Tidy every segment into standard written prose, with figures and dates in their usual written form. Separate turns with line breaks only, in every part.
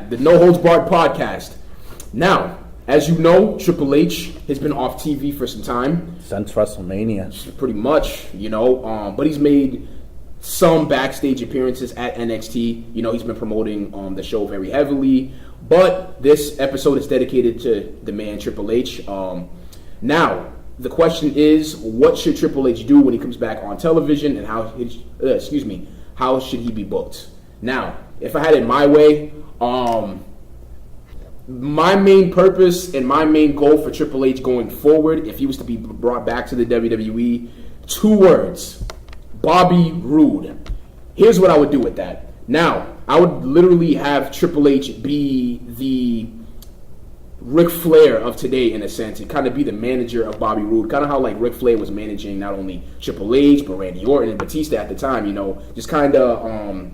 the No Holds Barred podcast. Now, as you know, Triple H has been off TV for some time.
Since WrestleMania.
Pretty much, but he's made some backstage appearances at NXT. He's been promoting the show very heavily. But this episode is dedicated to the man Triple H. Now, the question is, what should Triple H do when he comes back on television, and how should he be booked? Now, if I had it my way, my main purpose and my main goal for Triple H going forward, if he was to be brought back to the WWE, 2 words: Bobby Roode. Here's what I would do with that. Now, I would literally have Triple H be the Ric Flair of today, in a sense, and kind of be the manager of Bobby Roode. Kind of how like Ric Flair was managing not only Triple H, but Randy Orton and Batista at the time, just kind of,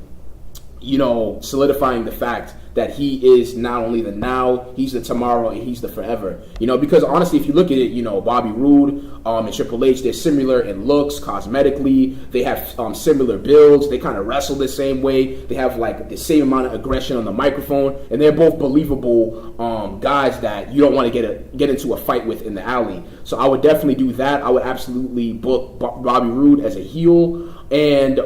solidifying the fact that he is not only the now, he's the tomorrow, and he's the forever. Because honestly, if you look at it, Bobby Roode and Triple H, they're similar in looks, cosmetically. They have similar builds. They kind of wrestle the same way. They have like the same amount of aggression on the microphone, and they're both believable guys that you don't want to get into a fight with in the alley. So I would definitely do that. I would absolutely book Bobby Roode as a heel, and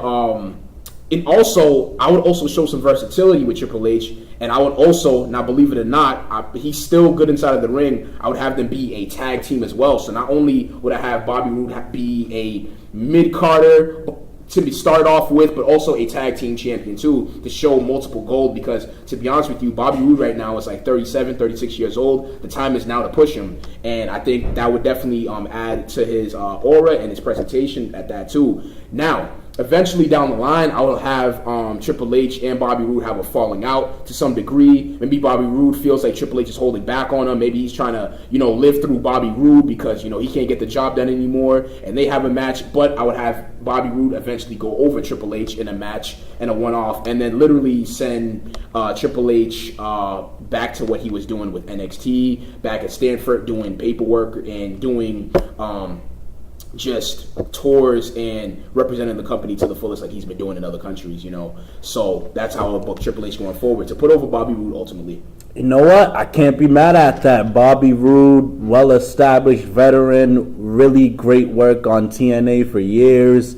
also, I would also show some versatility with Triple H, and I would also, now believe it or not, he's still good inside of the ring. I would have them be a tag team as well. So not only would I have Bobby Roode be a mid-carder to be started off with, but also a tag team champion too, to show multiple gold. Because to be honest with you, Bobby Roode right now is like 37, 36 years old. The time is now to push him, and I think that would definitely add to his aura and his presentation at that too. Now, eventually down the line, I will have Triple H and Bobby Roode have a falling out to some degree. Maybe Bobby Roode feels like Triple H is holding back on him. Maybe he's trying to, live through Bobby Roode because, he can't get the job done anymore. And they have a match, but I would have Bobby Roode eventually go over Triple H in a match and a one-off, and then literally send Triple H back to what he was doing with NXT, back at Stanford, doing paperwork and doing just tours and representing the company to the fullest like he's been doing in other countries, So that's how I'll book Triple H going forward, to put over Bobby Roode ultimately.
You know what? I can't be mad at that. Bobby Roode, well-established veteran, really great work on TNA for years.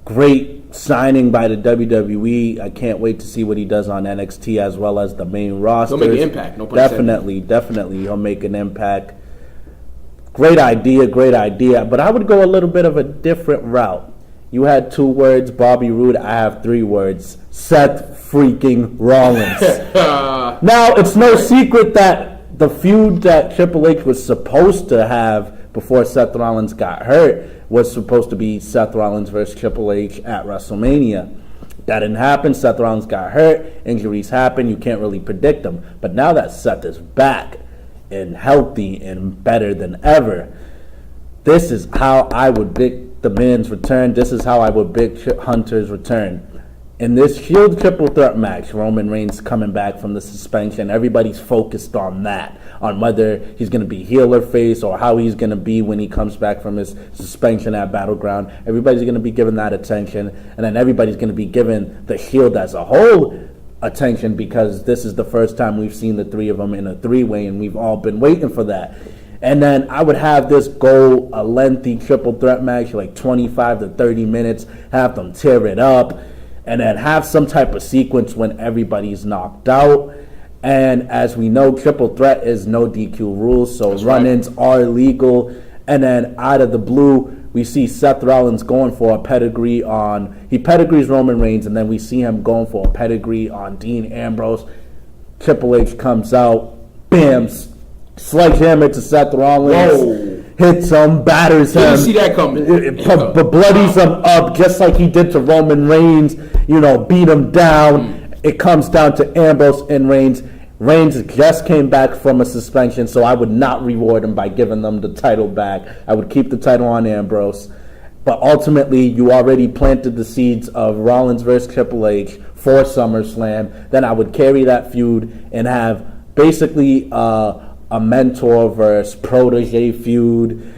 Great signing by the WWE. I can't wait to see what he does on NXT as well as the main roster.
He'll make an impact. No pun
intended. Definitely. He'll make an impact. Great idea. But I would go a little bit of a different route. You had 2 words, Bobby Roode. I have 3 words, Seth freaking Rollins. Now, it's no secret that the feud that Triple H was supposed to have before Seth Rollins got hurt was supposed to be Seth Rollins versus Triple H at WrestleMania. That didn't happen. Seth Rollins got hurt. Injuries happen. You can't really predict them. But now that Seth is back and healthy and better than ever, this is how I would pick the man's return. This is how I would pick Hunter's return. In this Shield triple threat match, Roman Reigns coming back from the suspension, everybody's focused on that, on whether he's going to be heel or face, or how he's going to be when he comes back from his suspension at Battleground. Everybody's going to be given that attention, and then everybody's going to be given the Shield as a whole attention, because this is the first time we've seen the 3 of them in a 3-way, and we've all been waiting for that. And then I would have this go a lengthy triple threat match, like 25 to 30 minutes, have them tear it up, and then have some type of sequence when everybody's knocked out. And as we know, triple threat is no DQ rules, so that's run-ins are illegal. And then out of the blue, we see Seth Rollins going for a pedigree he pedigrees Roman Reigns, and then we see him going for a pedigree on Dean Ambrose. Triple H comes out, bam, sledgehammer to Seth Rollins. Whoa. Hits him, batters him.
Didn't see that coming.
But bloodies him up just like he did to Roman Reigns. Beat him down. It comes down to Ambrose and Reigns. Reigns just came back from a suspension, so I would not reward him by giving them the title back. I would keep the title on Ambrose. But ultimately, you already planted the seeds of Rollins versus Triple H for SummerSlam. Then I would carry that feud and have basically a mentor versus protege feud.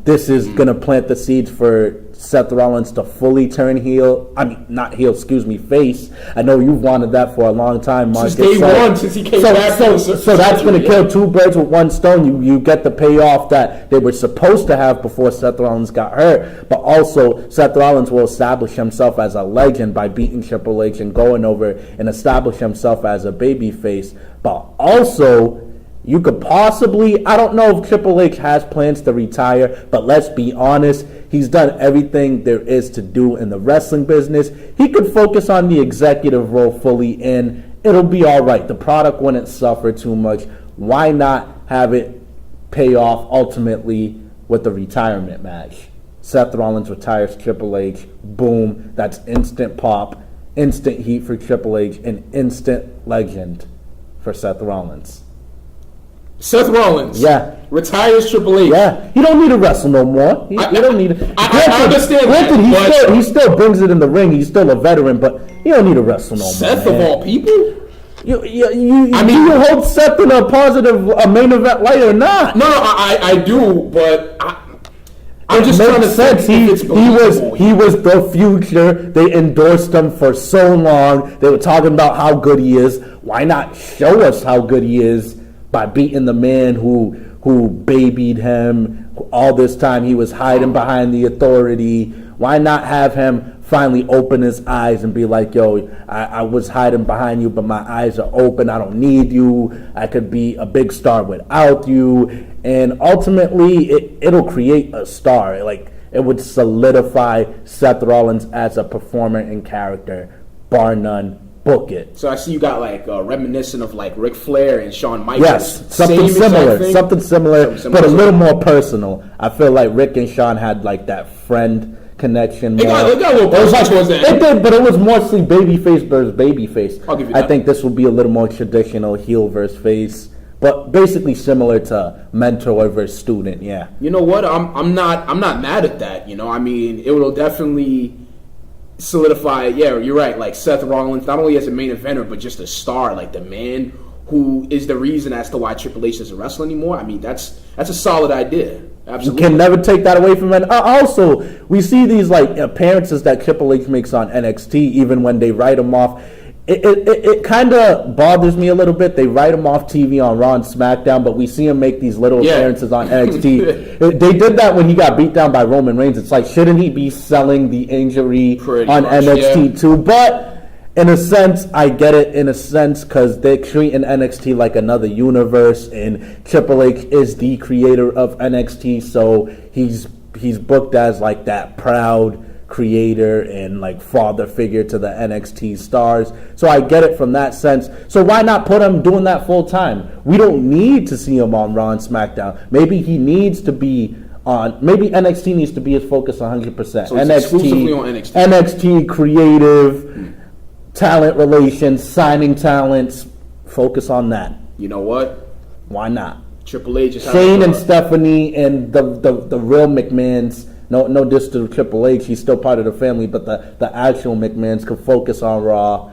This is going to plant the seeds for Seth Rollins to fully turn heel. I mean, not heel, excuse me, face. I know you've wanted that for a long time, Marcus.
Since day one, since he came back.
So that's going to kill two birds with one stone. You get the payoff that they were supposed to have before Seth Rollins got hurt, but also Seth Rollins will establish himself as a legend by beating Triple H and going over and establish himself as a babyface. But also, you could possibly, I don't know if Triple H has plans to retire, but let's be honest, he's done everything there is to do in the wrestling business. He could focus on the executive role fully and it'll be all right. The product wouldn't suffer too much. Why not have it pay off ultimately with the retirement match? Seth Rollins retires Triple H. Boom. That's instant pop, instant heat for Triple H, and instant legend for Seth Rollins.
Seth Rollins, retires Triple H.
Yeah, he don't need to wrestle no more. He don't need to.
I understand
that. He still brings it in the ring. He's still a veteran, but he don't need to wrestle no more.
Seth of all people.
Do you hold Seth in a positive main event light or not?
No, I do, but I'm just trying to
sense. He was the future. They endorsed him for so long. They were talking about how good he is. Why not show us how good he is by beating the man who babied him all this time? He was hiding behind the authority. Why not have him finally open his eyes and be like, yo, I was hiding behind you, but my eyes are open. I don't need you. I could be a big star without you. And ultimately, it'll create a star. Like, it would solidify Seth Rollins as a performer and character, bar none. Book it.
So I see you got like reminiscent of like Ric Flair and Shawn Michaels.
Yes, something similar, but a little more personal. I feel like Rick and Shawn had like that friend connection.
It got a little personal towards that.
It did, but it was mostly babyface versus babyface.
I'll give you that.
I think this will be a little more traditional heel versus face, but basically similar to mentor versus student. Yeah.
You know what? I'm not mad at that. You know, I mean, it will definitely solidify. Yeah, you're right. Like Seth Rollins, not only as a main eventer, but just a star, like the man who is the reason as to why Triple H doesn't wrestle anymore. I mean, that's a solid idea. Absolutely.
You can never take that away from it. Also, we see these like appearances that Triple H makes on NXT, even when they write him off. It kind of bothers me a little bit. They write him off TV on Raw and SmackDown, but we see him make these little appearances on NXT. They did that when he got beat down by Roman Reigns. It's like, shouldn't he be selling the injury on NXT too? But in a sense, I get it in a sense because they're treating NXT like another universe, and Triple H is the creator of NXT, so he's booked as like that proud creator and like father figure to the NXT stars. So I get it from that sense. So why not put him doing that full time? We don't need to see him on Raw and SmackDown. Maybe he needs to be on. Maybe NXT needs to be his focus 100%.
So it's exclusively on NXT.
NXT creative, talent relations, signing talents. Focus on that.
You know what?
Why not?
Triple H is
Shane and Stephanie and the real McMahons. No diss to Triple H, he's still part of the family, but the actual McMahons could focus on Raw.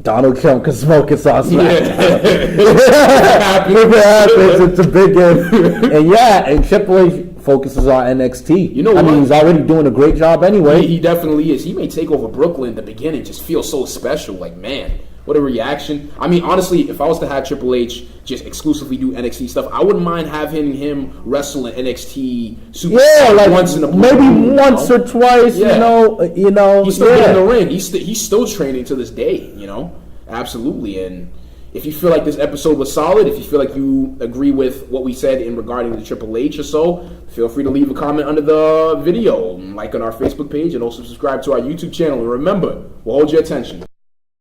Donald Trump can focus on SmackDown. If it happens, it's a big if. And Triple H focuses on NXT.
You know what?
I mean, he's already doing a great job anyway.
He definitely is. He may take over Brooklyn in the beginning, just feel so special. Like, man, what a reaction. I mean, honestly, if I was to have Triple H just exclusively do NXT stuff, I wouldn't mind having him wrestle in NXT Super
like
once in a blue
maybe
moon,
once or twice, you know.
He's still in the ring. He's still training to this day, you know. Absolutely. And if you feel like this episode was solid, if you feel like you agree with what we said in regarding the Triple H or so, feel free to leave a comment under the video, like on our Facebook page, and also subscribe to our YouTube channel. And remember, we'll hold your attention.